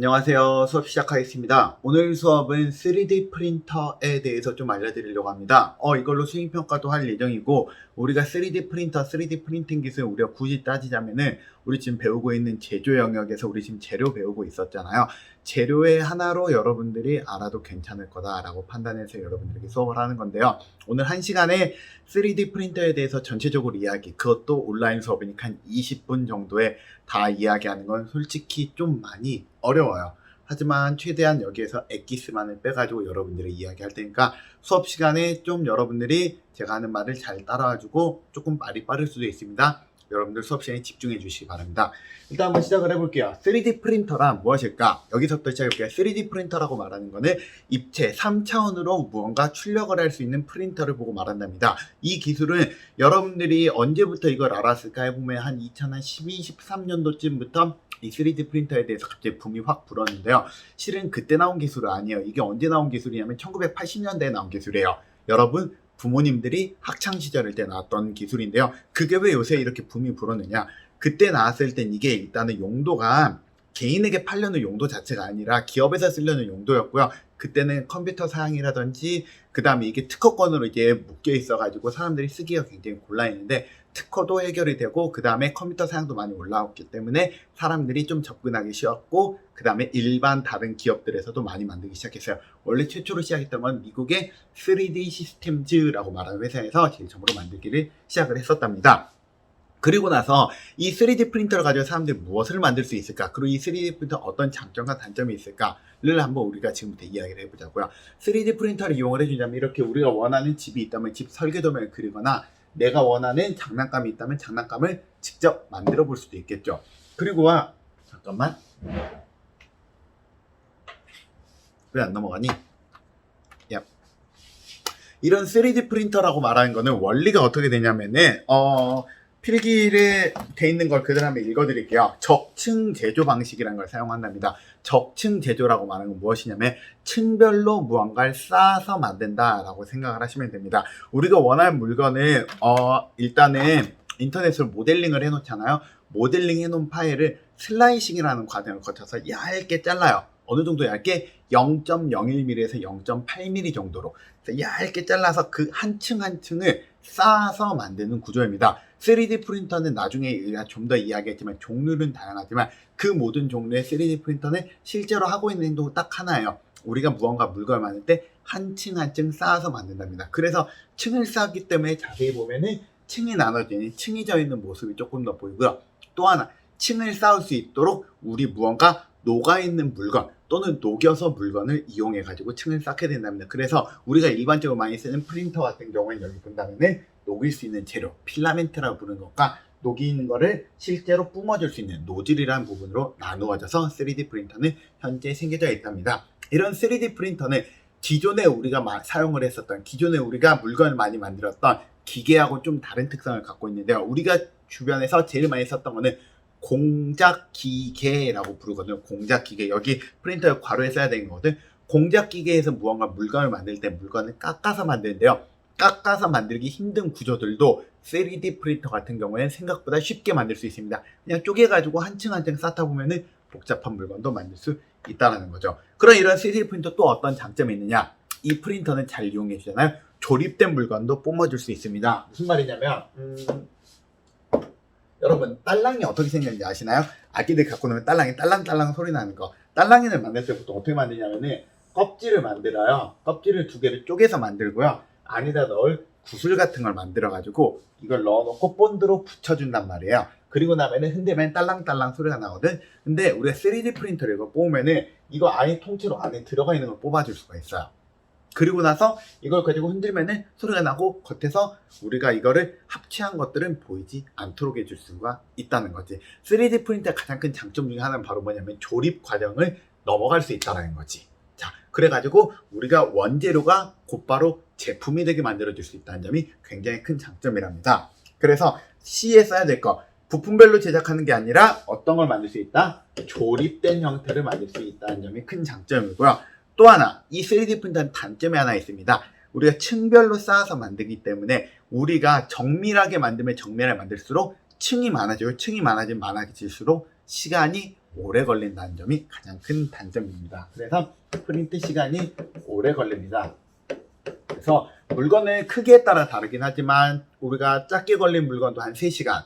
안녕하세요. 수업 시작하겠습니다. 오늘 수업은 3D 프린터에 대해서 좀 알려드리려고 합니다. 이걸로 수행평가도 할 예정이고, 우리가 3D 프린터, 3D 프린팅 기술 우리가 굳이 따지자면은, 우리 지금 배우고 있는 제조 영역에서 우리 지금 재료 배우고 있었잖아요. 재료의 하나로 여러분들이 알아도 괜찮을 거다라고 판단해서 여러분들에게 수업을 하는 건데요. 오늘 1시간에 3D 프린터에 대해서 전체적으로 이야기, 그것도 온라인 수업이니까 한 20분 정도에 다 이야기하는 건 솔직히 좀 많이 어려워요. 하지만 최대한 여기에서 엑기스만을 빼가지고 여러분들이 이야기할 테니까 수업 시간에 좀 여러분들이 제가 하는 말을 잘 따라와주고 조금 말이 빠를 수도 있습니다. 여러분들 수업 시간에 집중해 주시기 바랍니다. 일단 한번 시작을 해볼게요. 3D 프린터란 무엇일까? 여기서부터 시작해볼게요. 3D 프린터라고 말하는 거는 입체 3차원으로 무언가 출력을 할 수 있는 프린터를 보고 말한답니다. 이 기술은 여러분들이 언제부터 이걸 알았을까 해보면 한 2012, 13년도쯤부터 이 3D 프린터에 대해서 갑자기 붐이 확 불었는데요. 실은 그때 나온 기술은 아니에요. 이게 언제 나온 기술이냐면 1980년대에 나온 기술이에요. 여러분 부모님들이 학창시절 때 나왔던 기술인데요. 그게 왜 요새 이렇게 붐이 불었느냐. 그때 나왔을 땐 이게 일단은 용도가 개인에게 팔려는 용도 자체가 아니라 기업에서 쓰려는 용도였고요. 그때는 컴퓨터 사양이라든지 그 다음에 이게 특허권으로 이게 묶여 있어가지고 사람들이 쓰기가 굉장히 곤란했는데 특허도 해결이 되고 그 다음에 컴퓨터 사양도 많이 올라왔기 때문에 사람들이 좀 접근하기 쉬웠고 그 다음에 일반 다른 기업들에서도 많이 만들기 시작했어요. 원래 최초로 시작했던 건 미국의 3D 시스템즈라고 말하는 회사에서 제일 처음으로 만들기를 시작을 했었답니다. 그리고 나서 이 3D 프린터를 가지고 사람들이 무엇을 만들 수 있을까? 그리고 이 3D 프린터 어떤 장점과 단점이 있을까를 한번 우리가 지금부터 이야기를 해보자고요. 3D 프린터를 이용을 해주자면 이렇게 우리가 원하는 집이 있다면 집 설계도면을 그리거나 내가 원하는 장난감이 있다면 장난감을 직접 만들어 볼 수도 있겠죠. 그리고 잠깐만, 왜 안 넘어가니? 야. 이런 3D 프린터라고 말하는 거는 원리가 어떻게 되냐면은 필기를 돼 있는 걸 그대로 한번 읽어드릴게요. 적층 제조 방식이라는 걸 사용한답니다. 적층 제조라고 말하는 건 무엇이냐면 층별로 무언가를 쌓아서 만든다라고 생각을 하시면 됩니다. 우리가 원하는 물건을 일단은 인터넷으로 모델링을 해놓잖아요. 모델링 해놓은 파일을 슬라이싱이라는 과정을 거쳐서 얇게 잘라요. 어느 정도 얇게 0.01mm에서 0.8mm 정도로 얇게 잘라서 그 한 층 한 층을 쌓아서 만드는 구조입니다. 3D 프린터는 나중에 좀 더 이야기했지만 종류는 다양하지만 그 모든 종류의 3D 프린터는 실제로 하고 있는 행동은 딱 하나예요. 우리가 무언가 물건을 만들 때 한 층 한 층 쌓아서 만든답니다. 그래서 층을 쌓기 때문에 자세히 보면은 층이 나눠지는 층이 져 있는 모습이 조금 더 보이고요. 또 하나 층을 쌓을 수 있도록 우리 무언가 녹아있는 물건 또는 녹여서 물건을 이용해 가지고 층을 쌓게 된답니다. 그래서 우리가 일반적으로 많이 쓰는 프린터 같은 경우에는 여기 본다면은 녹일 수 있는 재료, 필라멘트라고 부르는 것과 녹이는 거를 실제로 뿜어줄 수 있는 노즐이라는 부분으로 나누어져서 3D 프린터는 현재 생겨져 있답니다. 이런 3D 프린터는 기존에 우리가 사용을 했었던, 기존에 우리가 물건을 많이 만들었던 기계하고 좀 다른 특성을 갖고 있는데요. 우리가 주변에서 제일 많이 썼던 거는 공작기계라고 부르거든요. 공작기계. 여기 프린터에 괄호에 써야 되는 거거든. 공작기계에서 무언가 물건을 만들 때 물건을 깎아서 만드는데요. 깎아서 만들기 힘든 구조들도 3D 프린터 같은 경우에는 생각보다 쉽게 만들 수 있습니다. 그냥 쪼개가지고 한 층 한 층 쌓다 보면은 복잡한 물건도 만들 수 있다는 거죠. 그럼 이런 3D 프린터 또 어떤 장점이 있느냐? 이 프린터는 잘 이용해 주잖아요. 조립된 물건도 뿜어줄 수 있습니다. 무슨 말이냐면 여러분 딸랑이 어떻게 생겼는지 아시나요? 아기들 갖고 노면 딸랑이 딸랑딸랑 소리 나는 거. 딸랑이를 만들 때부터 어떻게 만드냐면은 껍질을 만들어요. 껍질을 두 개를 쪼개서 만들고요. 안에다 넣을 구슬 같은 걸 만들어 가지고 이걸 넣어놓고 본드로 붙여준단 말이에요. 그리고 나면은 흔들면 딸랑딸랑 소리가 나거든. 근데 우리가 3D 프린터를 이거 뽑으면은 이거 아예 통째로 안에 들어가 있는 걸 뽑아줄 수가 있어요. 그리고 나서 이걸 가지고 흔들면은 소리가 나고 겉에서 우리가 이거를 합체한 것들은 보이지 않도록 해줄 수가 있다는 거지. 3D 프린터의 가장 큰 장점 중에 하나는 바로 뭐냐면 조립 과정을 넘어갈 수 있다는 거지. 자, 그래가지고 우리가 원재료가 곧바로 제품이 되게 만들어줄 수 있다는 점이 굉장히 큰 장점이랍니다. 그래서 C에 써야 될 거, 부품별로 제작하는 게 아니라 어떤 걸 만들 수 있다? 조립된 형태를 만들 수 있다는 점이 큰 장점이고요. 또 하나, 이 3D 프린터는 단점이 하나 있습니다. 우리가 층별로 쌓아서 만들기 때문에 우리가 정밀하게 만들면 정밀하게 만들수록 층이 많아지고 층이 많아질수록 시간이 오래 걸린다는 점이 가장 큰 단점입니다. 그래서 프린트 시간이 오래 걸립니다. 그래서 물건의 크기에 따라 다르긴 하지만 우리가 작게 걸린 물건도 한 3시간,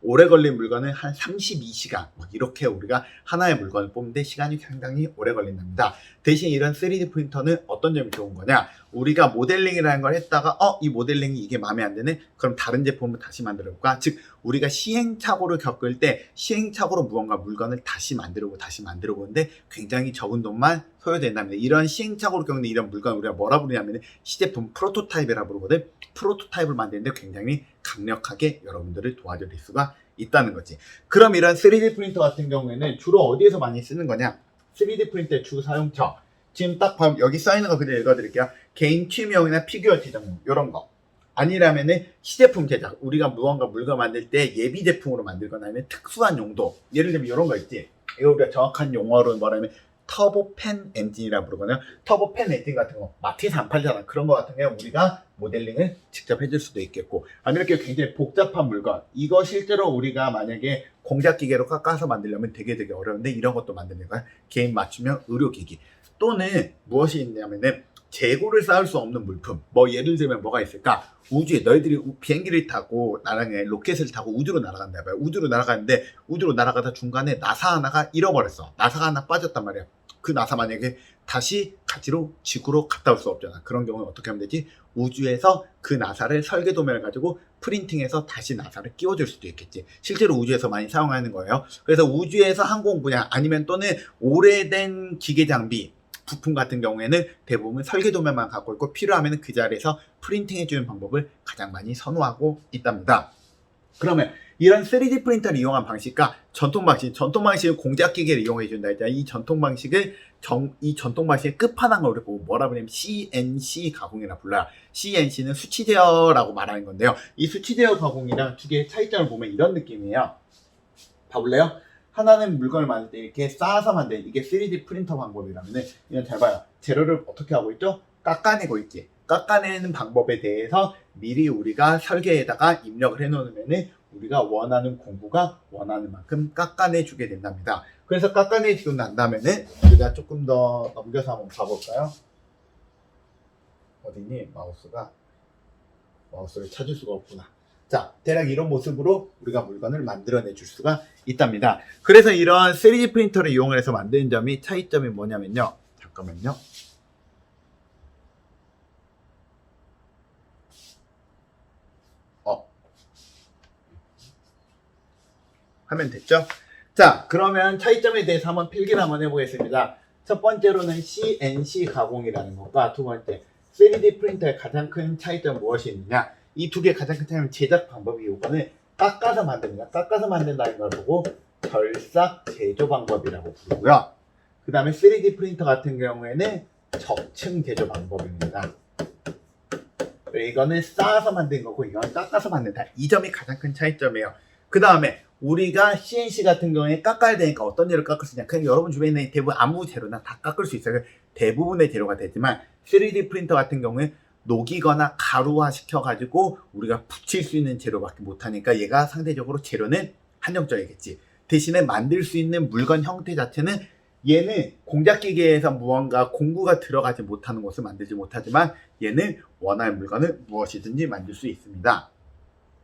오래 걸린 물건은 한 32시간 이렇게 우리가 하나의 물건을 뽑는데 시간이 상당히 오래 걸린답니다. 대신 이런 3D 프린터는 어떤 점이 좋은 거냐, 우리가 모델링이라는 걸 했다가 이 모델링이 이게 마음에 안 드네? 그럼 다른 제품을 다시 만들어 볼까? 즉 우리가 시행착오를 겪을 때 시행착오로 무언가 물건을 다시 만들어 보는데 굉장히 적은 돈만 소요된답니다. 이런 시행착오를 겪는 이런 물건을 우리가 뭐라 부르냐면 시제품 프로토타입이라 부르거든. 프로토타입을 만드는데 굉장히 강력하게 여러분들을 도와드릴 수가 있다는 거지. 그럼 이런 3D 프린터 같은 경우에는 주로 어디에서 많이 쓰는 거냐? 3D 프린터의 주 사용처. 지금 딱 여기 써있는 거 그대로 읽어드릴게요. 개인 취미용이나 피규어 제작용 이런 거. 아니라면은 시제품 제작. 우리가 무언가 물건 만들 때 예비 제품으로 만들거나 아니면 특수한 용도. 예를 들면 이런 거 있지. 이거 우리가 정확한 용어로 뭐라면 터보팬 엔진이라 부르거든요. 터보팬 엔진 같은 거 마트에서 안 팔잖아. 그런 거 같은 경우 우리가 모델링을 직접 해줄 수도 있겠고, 아니면 이렇게 굉장히 복잡한 물건, 이거 실제로 우리가 만약에 공작 기계로 깎아서 만들려면 되게 어려운데 이런 것도 만드는 거야. 개인 맞춤형 의료기기. 또는 무엇이 있냐면은 재고를 쌓을 수 없는 물품. 예를 들면 뭐가 있을까? 우주에 너희들이 비행기를 타고 나랑의 로켓을 타고 우주로 날아간다 봐요. 우주로 날아가는데 우주로 날아가다 중간에 나사 하나가 잃어버렸어. 나사가 하나 빠졌단 말이야. 그 나사 만약에 다시 가지로 지구로 갔다 올 수 없잖아. 그런 경우는 어떻게 하면 되지? 우주에서 그 나사를 설계도면을 가지고 프린팅해서 다시 나사를 끼워줄 수도 있겠지. 실제로 우주에서 많이 사용하는 거예요. 그래서 우주에서 항공 분야 아니면 또는 오래된 기계 장비 부품 같은 경우에는 대부분 설계도면만 갖고 있고 필요하면 그 자리에서 프린팅해주는 방법을 가장 많이 선호하고 있답니다. 그러면 이런 3D 프린터를 이용한 방식과 전통 방식은 공작 기계를 이용해 준다 했잖아요. 이 전통 방식의 끝판왕을 우리 보고 뭐라 부르냐면 CNC 가공이라 불러요. CNC는 수치 제어라고 말하는 건데요. 이 수치 제어 가공이랑 두 개의 차이점을 보면 이런 느낌이에요. 봐볼래요? 하나는 물건을 만들 때 이렇게 쌓아서 만드는 이게 3D 프린터 방법이라면은 이건 잘 봐요. 재료를 어떻게 하고 있죠? 깎아내고 있지. 깎아내는 방법에 대해서 미리 우리가 설계에다가 입력을 해놓으면은 우리가 원하는 공구가 원하는 만큼 깎아내주게 된답니다. 그래서 깎아내주고 난 다음에는 우리가 조금 더 넘겨서 한번 봐볼까요? 어디니? 마우스를 찾을 수가 없구나. 자, 대략 이런 모습으로 우리가 물건을 만들어내 줄 수가 있답니다. 그래서 이런 3D 프린터를 이용해서 만드는 점이 차이점이 뭐냐면요. 잠깐만요. 하면 됐죠? 자, 그러면 차이점에 대해서 한번 필기를 한번 해보겠습니다. 첫 번째로는 CNC 가공이라는 것과 두 번째 3D 프린터의 가장 큰 차이점 무엇이 있느냐? 이 두 개 가장 큰 차이는 제작 방법이 요거는 깎아서 만듭니다. 깎아서 만든다는 걸 보고 결삭 제조 방법이라고 부르고요. 그 다음에 3D 프린터 같은 경우에는 적층 제조 방법입니다. 이거는 쌓아서 만든 거고 이건 깎아서 만든다. 이 점이 가장 큰 차이점이에요. 그 다음에 우리가 CNC 같은 경우에 깎아야 되니까 어떤 재료 깎을 수 있냐. 그냥 여러분 주변에 있는 대부분 아무 재료나 다 깎을 수 있어요. 대부분의 재료가 되지만 3D 프린터 같은 경우에 녹이거나 가루화 시켜가지고 우리가 붙일 수 있는 재료밖에 못하니까 얘가 상대적으로 재료는 한정적이겠지. 대신에 만들 수 있는 물건 형태 자체는 얘는 공작기계에서 무언가 공구가 들어가지 못하는 것을 만들지 못하지만 얘는 원하는 물건을 무엇이든지 만들 수 있습니다.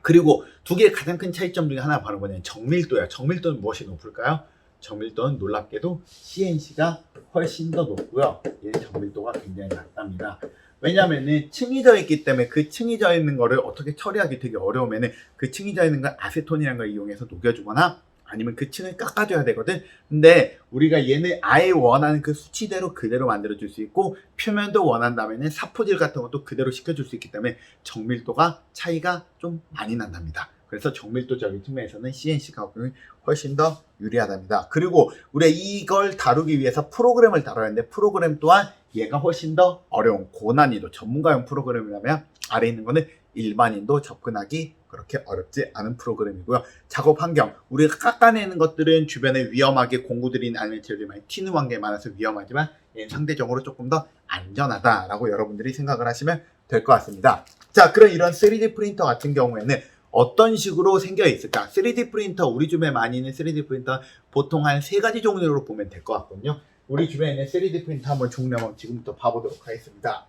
그리고 두 개의 가장 큰 차이점 중에 하나가 바로 뭐냐면 정밀도예요. 정밀도는 무엇이 높을까요? 정밀도는 놀랍게도 CNC가 훨씬 더 높고요. 얘는 정밀도가 굉장히 낮답니다. 왜냐면은 층이 져 있기 때문에 그 층이 져 있는 거를 어떻게 처리하기 되게 어려우면은 그 층이 져 있는 걸 아세톤이라는 걸 이용해서 녹여주거나 아니면 그 층을 깎아줘야 되거든. 근데 우리가 얘는 아예 원하는 그 수치대로 그대로 만들어줄 수 있고 표면도 원한다면은 사포질 같은 것도 그대로 시켜줄 수 있기 때문에 정밀도가 차이가 좀 많이 난답니다. 그래서 정밀도적인 측면에서는 CNC 가공이 훨씬 더 유리하답니다. 그리고 우리가 이걸 다루기 위해서 프로그램을 다뤄야 하는데 프로그램 또한 얘가 훨씬 더 어려운 고난이도 전문가용 프로그램이라면 아래 있는 거는 일반인도 접근하기 그렇게 어렵지 않은 프로그램이고요. 작업 환경, 우리가 깎아내는 것들은 주변에 위험하게 공구들이 아니면 재료들이 많이 튀는 환경이 많아서 위험하지만 얘는 상대적으로 조금 더 안전하다라고 여러분들이 생각을 하시면 될 것 같습니다. 자, 그럼 이런 3D 프린터 같은 경우에는 어떤 식으로 생겨 있을까? 3D 프린터, 우리 주변에 많이 있는 3D 프린터 보통 한 3가지 종류로 보면 될 것 같거든요. 우리 주변에 있는 3D 프린터 한번 종류 한번 지금부터 봐보도록 하겠습니다.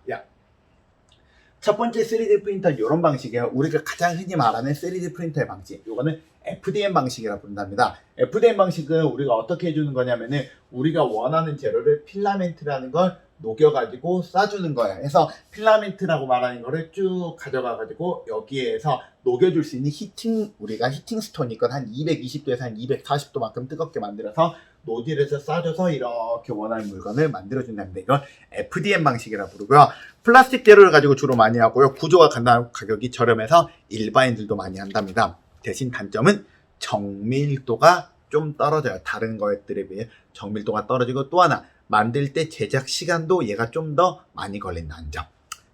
첫 번째 3D 프린터 이런 방식이에요. 우리가 가장 흔히 말하는 3D 프린터의 방식. 이거는 FDM 방식이라고 부른답니다. FDM 방식은 우리가 어떻게 해주는 거냐면은 우리가 원하는 재료를 필라멘트라는 걸 녹여가지고 쏴주는 거예요. 그래서 필라멘트라고 말하는 거를 쭉 가져가가지고 여기에서 녹여줄 수 있는 우리가 히팅 스톤이 있건 한 220도에서 한 240도만큼 뜨겁게 만들어서 노즐에서 쏴줘서 이렇게 원하는 물건을 만들어준답니다. 이건 FDM 방식이라고 부르고요. 플라스틱 재료를 가지고 주로 많이 하고요. 구조가 간단하고 가격이 저렴해서 일반인들도 많이 한답니다. 대신 단점은 정밀도가 좀 떨어져요. 다른 것들에 비해 정밀도가 떨어지고 또 하나 만들 때 제작 시간도 얘가 좀 더 많이 걸린다는 점.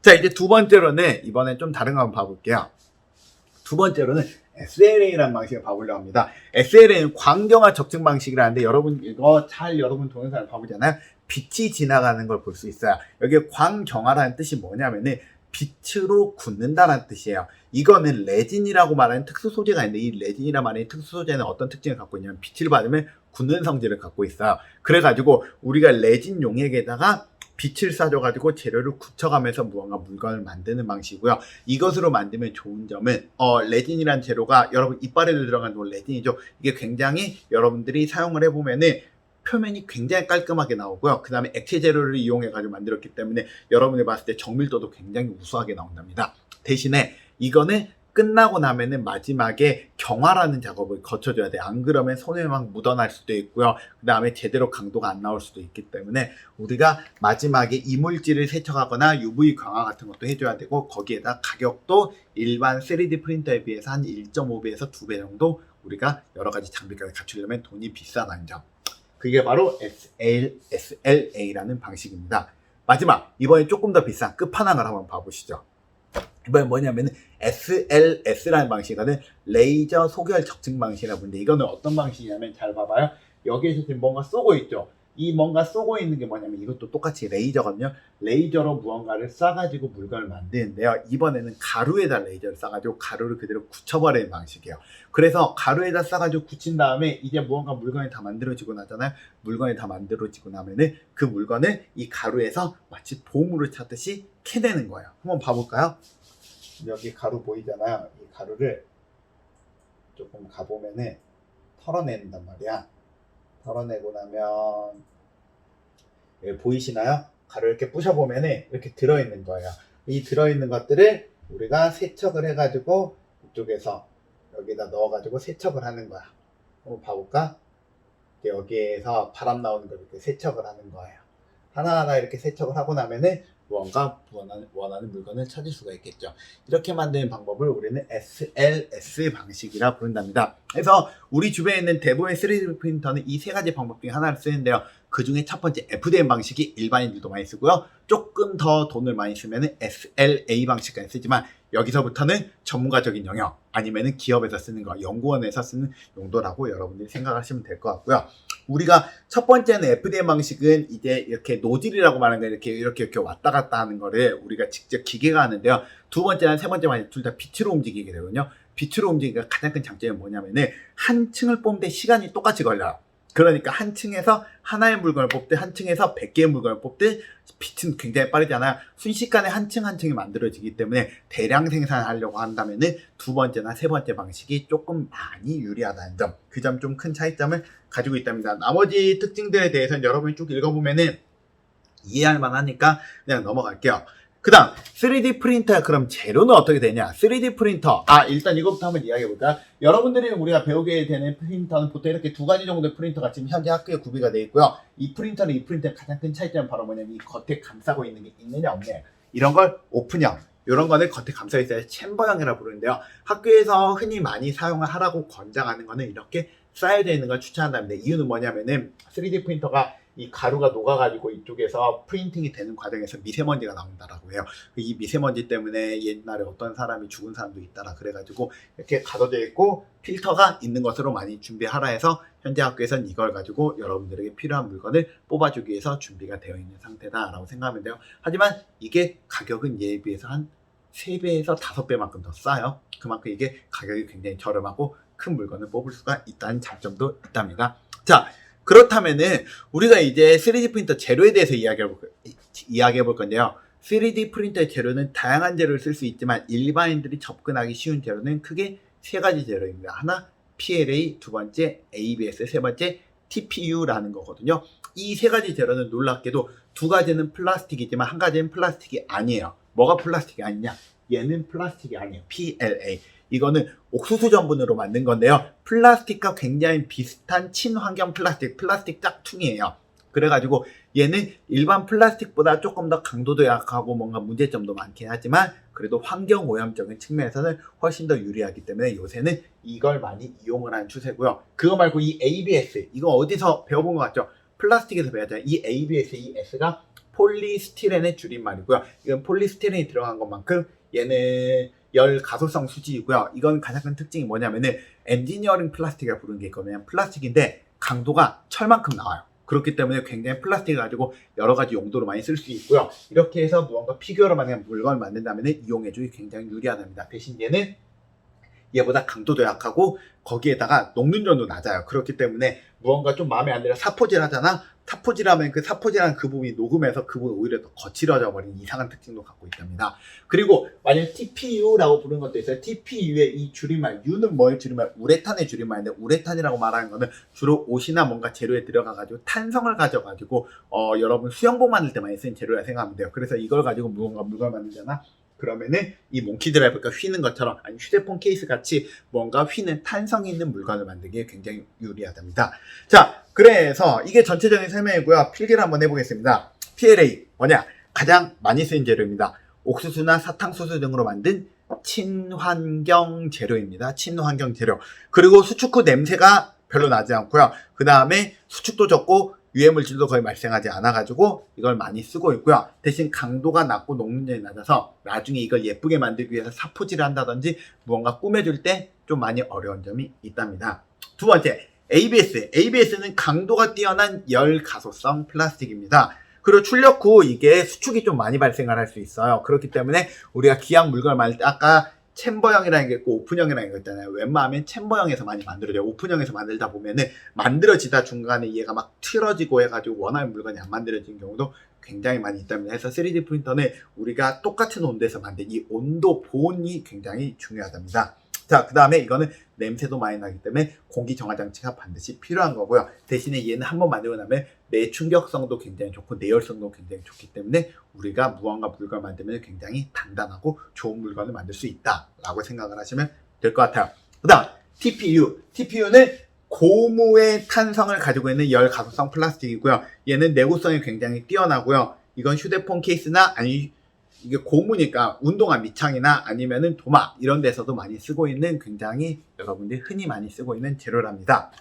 자, 이제 두 번째로는 이번엔 좀 다른 거 한번 봐볼게요. 두 번째로는 SLA라는 방식을 봐보려고 합니다. SLA는 광경화 적증 방식이라는데 여러분 이거 여러분 동영상을 봐보잖아요. 빛이 지나가는 걸 볼 수 있어요. 여기 광경화라는 뜻이 뭐냐면은 빛으로 굳는다는 뜻이에요. 이거는 레진이라고 말하는 특수 소재가 있는데 이 레진이라 말하는 특수 소재는 어떤 특징을 갖고 있냐면 빛을 받으면 굳는 성질을 갖고 있어요. 그래가지고 우리가 레진 용액에다가 빛을 쏴줘가지고 재료를 굳혀가면서 무언가 물건을 만드는 방식이고요. 이것으로 만들면 좋은 점은 레진이란 재료가 여러분 이빨에도 들어가는 레진이죠. 이게 굉장히 여러분들이 사용을 해보면은 표면이 굉장히 깔끔하게 나오고요. 그 다음에 액체 재료를 이용해가지고 만들었기 때문에 여러분이 봤을 때 정밀도도 굉장히 우수하게 나온답니다. 대신에 이거는 끝나고 나면은 마지막에 경화라는 작업을 거쳐줘야 돼. 안 그러면 손에 막 묻어날 수도 있고요. 그 다음에 제대로 강도가 안 나올 수도 있기 때문에 우리가 마지막에 이물질을 세척하거나 UV 강화 같은 것도 해줘야 되고 거기에다 가격도 일반 3D 프린터에 비해서 한 1.5배에서 2배 정도 우리가 여러 가지 장비까지 갖추려면 돈이 비싸다는 점. 그게 바로 SLA라는 방식입니다. 마지막, 이번에 조금 더 비싼 끝판왕을 한번 봐보시죠. 이번엔 뭐냐면 SLS라는 방식은 레이저 소결 적증 방식이라고 부르는데 이거는 어떤 방식이냐면 잘 봐봐요. 여기에서 지금 뭔가 쏘고 있죠. 이 뭔가 쏘고 있는 게 뭐냐면 이것도 똑같이 레이저거든요. 레이저로 무언가를 쏴가지고 물건을 만드는데요. 이번에는 가루에다 레이저를 쏴가지고 가루를 그대로 굳혀버리는 방식이에요. 그래서 가루에다 쏴가지고 굳힌 다음에 이제 무언가 물건이 다 만들어지고 나잖아요. 물건이 다 만들어지고 나면은 그 물건을 이 가루에서 마치 보물을 찾듯이 캐내는 거예요. 한번 봐볼까요? 여기 가루 보이잖아요. 이 가루를 조금 가보면은 털어낸단 말이야. 털어내고 나면 여기 보이시나요? 가루 이렇게 부셔보면은 이렇게 들어있는 거예요. 이 들어있는 것들을 우리가 세척을 해가지고 이쪽에서 여기다 넣어가지고 세척을 하는 거야. 한번 봐볼까? 여기에서 바람 나오는 걸 이렇게 세척을 하는 거예요. 하나하나 이렇게 세척을 하고 나면은 무언가 원하는 물건을 찾을 수가 있겠죠. 이렇게 만드는 방법을 우리는 SLS 방식이라 부른답니다. 그래서 우리 주변에 있는 대부분의 3D 프린터는 이 세 가지 방법 중에 하나를 쓰는데요. 그 중에 첫 번째 FDM 방식이 일반인들도 많이 쓰고요. 조금 더 돈을 많이 쓰면 SLA 방식까지 쓰지만 여기서부터는 전문가적인 영역 아니면 기업에서 쓰는 거, 연구원에서 쓰는 용도라고 여러분들이 생각하시면 될 것 같고요. 우리가 첫 번째는 FDM 방식은 이제 이렇게 노즐이라고 말하는 거 이렇게 왔다 갔다 하는 거를 우리가 직접 기계가 하는데요. 두 번째랑 세 번째 방식 둘 다 빛으로 움직이게 되거든요. 빛으로 움직이기가 가장 큰 장점이 뭐냐면은 한 층을 뽑는데 시간이 똑같이 걸려요. 그러니까 한 층에서 하나의 물건을 뽑듯 한 층에서 100개의 물건을 뽑듯 빛은 굉장히 빠르잖아요. 순식간에 한 층 한 층이 만들어지기 때문에 대량 생산하려고 한다면은 두 번째나 세 번째 방식이 조금 많이 유리하다는 점, 그 점 좀 큰 차이점을 가지고 있답니다. 나머지 특징들에 대해서는 여러분이 쭉 읽어보면은 이해할 만하니까 그냥 넘어갈게요. 그 다음 3D 프린터 그럼 재료는 어떻게 되냐? 3D 프린터 일단 이것부터 한번 이야기해볼까요? 여러분들이 우리가 배우게 되는 프린터는 보통 이렇게 두 가지 정도의 프린터가 지금 현재 학교에 구비가 되어 있고요. 이 프린터의 가장 큰 차이점은 바로 뭐냐면 이 겉에 감싸고 있는 게 있느냐 없느냐, 이런 걸 오픈형, 이런 거는 겉에 감싸 있어야 챔버형이라고 부르는데요. 학교에서 흔히 많이 사용을 하라고 권장하는 거는 이렇게 쌓여져 있는 걸 추천한답니다. 이유는 뭐냐면은 3D 프린터가 이 가루가 녹아가지고 이쪽에서 프린팅이 되는 과정에서 미세먼지가 나온다라고 해요. 이 미세먼지 때문에 옛날에 어떤 사람이 죽은 사람도 있다라 그래가지고 이렇게 가둬져 있고 필터가 있는 것으로 많이 준비하라 해서 현재 학교에서는 이걸 가지고 여러분들에게 필요한 물건을 뽑아주기 위해서 준비가 되어 있는 상태다라고 생각하면 돼요. 하지만 이게 가격은 얘에 비해서 한 3배에서 5배만큼 더 싸요. 그만큼 이게 가격이 굉장히 저렴하고 큰 물건을 뽑을 수가 있다는 장점도 있답니다. 자, 그렇다면은 우리가 이제 3D 프린터 재료에 대해서 이야기해 볼 건데요. 3D 프린터의 재료는 다양한 재료를 쓸 수 있지만 일반인들이 접근하기 쉬운 재료는 크게 3가지 재료입니다. 하나, PLA, 두 번째, ABS, 세 번째, TPU라는 거거든요. 이 3가지 재료는 놀랍게도 2가지는 플라스틱이지만 1가지는 플라스틱이 아니에요. 뭐가 플라스틱이 아니냐? 얘는 플라스틱이 아니에요. PLA. 이거는 옥수수 전분으로 만든 건데요. 플라스틱과 굉장히 비슷한 친환경 플라스틱 짝퉁이에요. 그래가지고 얘는 일반 플라스틱보다 조금 더 강도도 약하고 뭔가 문제점도 많긴 하지만 그래도 환경 오염적인 측면에서는 훨씬 더 유리하기 때문에 요새는 이걸 많이 이용을 하는 추세고요. 그거 말고 이 ABS, 이거 어디서 배워본 것 같죠? 플라스틱에서 배웠잖아요. 이 ABS, 이 S가 폴리스티렌의 줄임말이고요. 이건 폴리스티렌이 들어간 것만큼 얘는 열 가소성 수지이고요. 이건 가장 큰 특징이 뭐냐면은 엔지니어링 플라스틱이라고 부르는 게 있거든요. 플라스틱인데 강도가 철만큼 나와요. 그렇기 때문에 굉장히 플라스틱을 가지고 여러 가지 용도로 많이 쓸 수 있고요. 이렇게 해서 무언가 피규어로 만든 물건을 만든다면 이용해주기 굉장히 유리하답니다. 대신 얘는 얘보다 강도도 약하고 거기에다가 녹는점도 낮아요. 그렇기 때문에 무언가 좀 마음에 안 들어 사포질 하잖아. 사포질하면 그 사포질한 그 부분이 녹으면서 그 부분이 오히려 더 거칠어져 버리는 이상한 특징도 갖고 있답니다. 그리고 만약 TPU라고 부르는 것도 있어요. TPU의 이 줄임말, U는 뭐의 줄임말? 우레탄의 줄임말인데 우레탄이라고 말하는 거는 주로 옷이나 뭔가 재료에 들어가가지고 탄성을 가져가지고 여러분 수영복 만들 때 많이 쓰는 재료라 생각하면 돼요. 그래서 이걸 가지고 무언가 물건 만들잖아. 그러면은 이 몽키 드라이버가 휘는 것처럼 아니 휴대폰 케이스 같이 뭔가 휘는 탄성 있는 물건을 만들기에 굉장히 유리하답니다. 자, 그래서 이게 전체적인 설명이고요. 필기를 한번 해보겠습니다. PLA 뭐냐? 가장 많이 쓰인 재료입니다. 옥수수나 사탕수수 등으로 만든 친환경 재료입니다. 친환경 재료. 그리고 수축 후 냄새가 별로 나지 않고요. 그 다음에 수축도 적고 유해물질도 거의 발생하지 않아가지고 이걸 많이 쓰고 있고요. 대신 강도가 낮고 녹는점이 낮아서 나중에 이걸 예쁘게 만들기 위해서 사포질을 한다든지 무언가 꾸며줄 때 좀 많이 어려운 점이 있답니다. 두 번째, ABS. ABS는 강도가 뛰어난 열 가소성 플라스틱입니다. 그리고 출력 후 이게 수축이 좀 많이 발생을 할 수 있어요. 그렇기 때문에 우리가 기왕 물건을 만들 때 아까 챔버형이라는 게 있고 오픈형이라는 게 있잖아요. 웬만하면 챔버형에서 많이 만들어져요. 오픈형에서 만들다 보면은 만들어지다 중간에 얘가 막 틀어지고 해가지고 원하는 물건이 안 만들어지는 경우도 굉장히 많이 있답니다. 그래서 3D 프린터는 우리가 똑같은 온도에서 만든 이 온도 보온이 굉장히 중요하답니다. 자, 그 다음에 이거는 냄새도 많이 나기 때문에 공기 정화 장치가 반드시 필요한 거고요. 대신에 얘는 한번 만들고 나면 내충격성도 굉장히 좋고 내열성도 굉장히 좋기 때문에 우리가 무언가 물건을 만들면 굉장히 단단하고 좋은 물건을 만들 수 있다라고 생각을 하시면 될 것 같아요. 그 다음 TPU. TPU는 고무의 탄성을 가지고 있는 열 가소성 플라스틱이고요. 얘는 내구성이 굉장히 뛰어나고요. 이건 휴대폰 케이스나 아니 이게 고무니까 운동화 밑창이나 아니면은 도마 이런 데서도 많이 쓰고 있는 굉장히 여러분들이 흔히 많이 쓰고 있는 재료랍니다.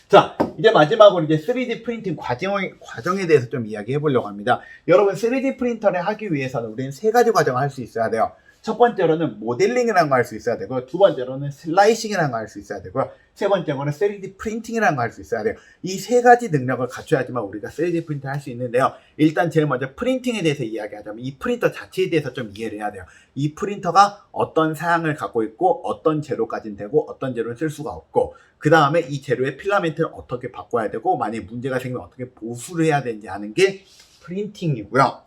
자, 이제 마지막으로 이제 3D 프린팅 과정에 대해서 좀 이야기해 보려고 합니다. 여러분 3D 프린터를 하기 위해서는 우리는 3가지 과정을 할 수 있어야 돼요. 첫 번째로는 모델링이라는 거 할 수 있어야 되고요. 두 번째로는 슬라이싱이라는 거 할 수 있어야 되고요. 세 번째로는 3D 프린팅이라는 거 할 수 있어야 돼요. 이 3가지 능력을 갖춰야지만 우리가 3D 프린터 할 수 있는데요. 일단 제일 먼저 프린팅에 대해서 이야기하자면 이 프린터 자체에 대해서 좀 이해를 해야 돼요. 이 프린터가 어떤 사양을 갖고 있고 어떤 재료까지는 되고 어떤 재료는 쓸 수가 없고 그 다음에 이 재료의 필라멘트를 어떻게 바꿔야 되고 만약에 문제가 생기면 어떻게 보수를 해야 되는지 하는 게 프린팅이고요.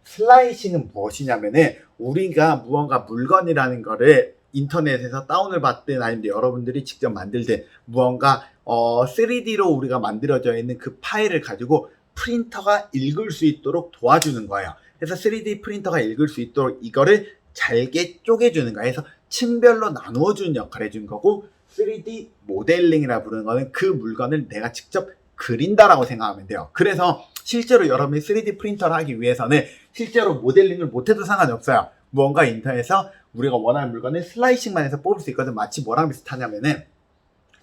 슬라이싱은 무엇이냐면은 우리가 무언가 물건이라는 거를 인터넷에서 다운을 받든 아니면 여러분들이 직접 만들든 무언가 3D로 우리가 만들어져 있는 그 파일을 가지고 프린터가 읽을 수 있도록 도와주는 거예요. 그래서 3D 프린터가 읽을 수 있도록 이거를 잘게 쪼개주는 거예요. 그래서 층별로 나누어주는 역할을 해준 거고 3D 모델링이라 부르는 거는 그 물건을 내가 직접 그린다라고 생각하면 돼요. 그래서 실제로 여러분이 3D 프린터를 하기 위해서는 실제로 모델링을 못해도 상관이 없어요. 무언가 인터넷에서 우리가 원하는 물건을 슬라이싱만 해서 뽑을 수 있거든. 마치 뭐랑 비슷하냐면은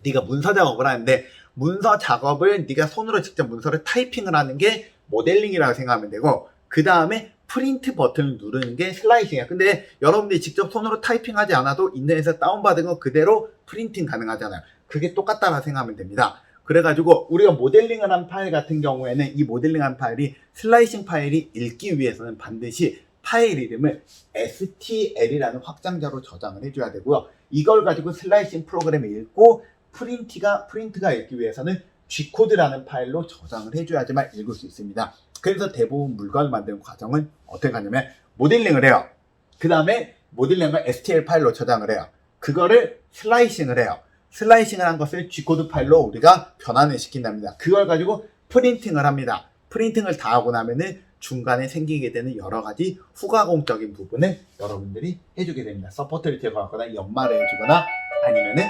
네가 문서 작업을 하는데 문서 작업을 네가 손으로 직접 문서를 타이핑을 하는 게 모델링이라고 생각하면 되고 그 다음에 프린트 버튼을 누르는 게 슬라이싱이야. 근데 여러분들이 직접 손으로 타이핑하지 않아도 인터넷에서 다운받은 거 그대로 프린팅 가능하잖아요. 그게 똑같다고 생각하면 됩니다. 그래가지고 우리가 모델링을 한 파일 같은 경우에는 이 모델링한 파일이 슬라이싱 파일이 읽기 위해서는 반드시 파일 이름을 STL이라는 확장자로 저장을 해줘야 되고요. 이걸 가지고 슬라이싱 프로그램을 읽고 프린트가 읽기 위해서는 G코드라는 파일로 저장을 해줘야지만 읽을 수 있습니다. 그래서 대부분 물건을 만드는 과정은 어떻게 하냐면 모델링을 해요. 그 다음에 모델링을 STL 파일로 저장을 해요. 그거를 슬라이싱을 해요. 슬라이싱을 한 것을 G코드 파일로 우리가 변환을 시킨답니다. 그걸 가지고 프린팅을 합니다. 프린팅을 다 하고 나면은 중간에 생기게 되는 여러 가지 후가공적인 부분을 여러분들이 해주게 됩니다. 서포트를 제거하거나 연말을 해주거나 아니면은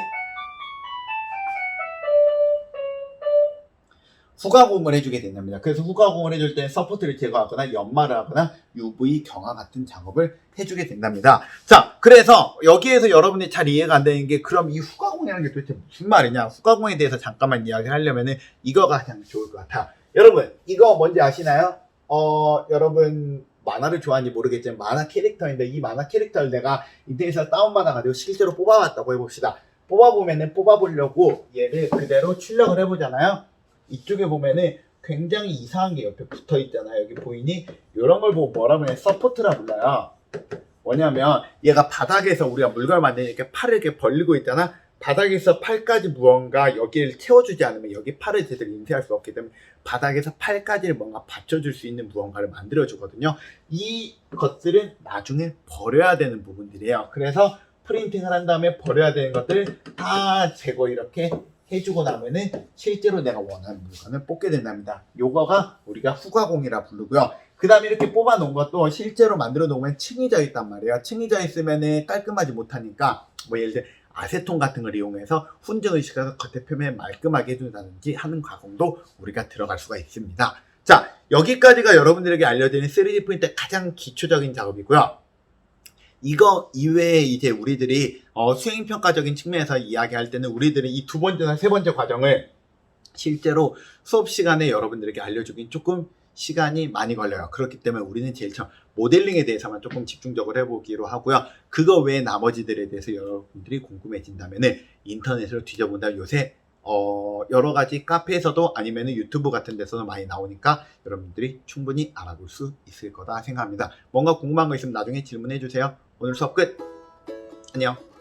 후가공을 해주게 된답니다. 그래서 후가공을 해줄 때 서포트를 제거하거나 연말을 하거나 UV 경화 같은 작업을 해주게 된답니다. 자, 그래서 여기에서 여러분이 잘 이해가 안 되는 게 그럼 이 후가공이라는 게 도대체 무슨 말이냐? 후가공에 대해서 잠깐만 이야기하려면은 이거가 가장 좋을 것 같아요. 여러분, 이거 뭔지 아시나요? 여러분 만화를 좋아하는지 모르겠지만 만화 캐릭터인데 이 만화 캐릭터를 내가 인터넷에서 다운받아가지고 실제로 뽑아봤다고 해봅시다. 뽑아보려고 얘를 그대로 출력을 해보잖아요. 이쪽에 보면은 굉장히 이상한 게 옆에 붙어 있잖아요. 여기 보이니? 이런 걸 보고 뭐라고 해? 서포트라 불러요. 뭐냐면 얘가 바닥에서 우리가 물건을 만드니까 팔을 이렇게 벌리고 있잖아. 바닥에서 팔까지 무언가 여기를 채워주지 않으면 여기 팔을 제대로 인쇄할 수 없기 때문에 바닥에서 팔까지를 뭔가 받쳐줄 수 있는 무언가를 만들어주거든요. 이 것들은 나중에 버려야 되는 부분들이에요. 그래서 프린팅을 한 다음에 버려야 되는 것들을 다 제거 이렇게 해주고 나면은 실제로 내가 원하는 물건을 뽑게 된답니다. 요거가 우리가 후가공이라 부르고요. 그 다음에 이렇게 뽑아 놓은 것도 실제로 만들어 놓으면 층이 져 있단 말이에요. 층이 져 있으면은 깔끔하지 못하니까 뭐 예를 들어 아세톤 같은 걸 이용해서 훈증을 시켜서 겉에 표면을 말끔하게 해준다든지 하는 과정도 우리가 들어갈 수가 있습니다. 자, 여기까지가 여러분들에게 알려드리는 3D 프린터의 가장 기초적인 작업이고요. 이거 이외에 이제 우리들이 수행평가적인 측면에서 이야기할 때는 우리들이 이 두 번째나 세 번째 과정을 실제로 수업 시간에 여러분들에게 알려주긴 조금 시간이 많이 걸려요. 그렇기 때문에 우리는 제일 처음 모델링에 대해서만 조금 집중적으로 해보기로 하고요. 그거 외에 나머지들에 대해서 여러분들이 궁금해진다면은 인터넷으로 뒤져본다면 요새 여러 가지 카페에서도 아니면 유튜브 같은 데서도 많이 나오니까 여러분들이 충분히 알아볼 수 있을 거다 생각합니다. 뭔가 궁금한 거 있으면 나중에 질문해 주세요. 오늘 수업 끝. 안녕.